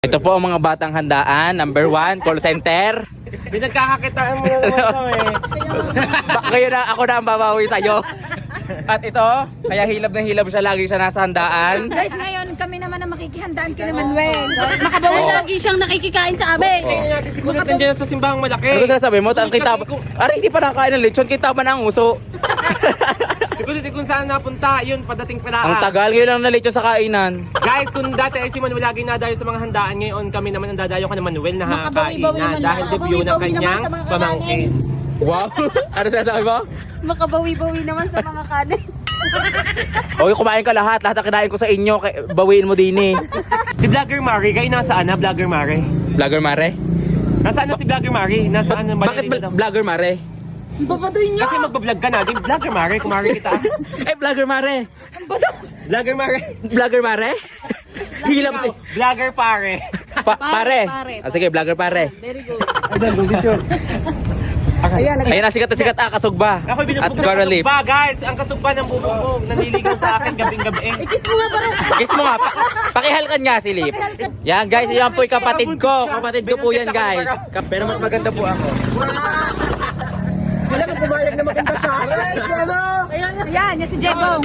Ito po ang mga batang handaan. Number 1, call center. Pinagkakakitaan mo na naman ito eh. Kayo na, ako na ang babawi sa'yo. At ito, kaya hilab na hilab siya, lagi siya nasa handaan. Guys, ngayon kami naman ang makikihandaan kina Manuel. Makabawi Oo. lagi siyang nakikikain sa amin. Tingnan natin si Kulot nandiyan sa simbahang malaki. Ano sinasabi mo? Ang kita, aray, hindi pa nakain ng lechon, kita ba ng uso? Si Kulot kung saan napunta, yun, padating pala. Ang tagal ngayon lang na lechon sa kainan. Guys, kung dati ay si Manuel lagi nadayo sa mga handaan, ngayon kami naman ang dadayo ka na Manuel na Makabawi-bawi kainan naman dahil lang. debut ng Makabawi-bawi kanyang naman sa mga pamangkin. Wow! Ano sinasabi mo? Makabawi-bawi naman sa mga kanin. Okay, kumain ka lahat. Lahat ang kinain ko sa inyo. Bawiin mo din eh. Si Vlogger Mari, kayo nasaan na Vlogger Mari? Vlogger Mare? Nasaan na si Vlogger Mari? Nasaan na Bakit Vlogger Mare? Babadoy niya. Kasi magbablog ka na, di Vlogger Mari, kumari kita. Eh, Vlogger Mare! Vlogger Mari. Vlogger Mare? Hilab si... Vlogger Pare. Pare! Ah, sige, Vlogger Pare. Very good. Ayan na, sikat na sikat kasugba. Ako At binubog Coral ng Leaf. kasugba, guys. Ang kasugba ng bubog naniligaw sa akin gabing-gabi. Kiss mo nga parang. Kiss mo nga, pakihalkan nga si Lip. Yan guys, yan po yung kapatid ko. Kapatid ko po yan guys. Pero mas maganda po ako. Wala kang pumayag na maganda sa akin. Ano? Ayan, yan si Jebong.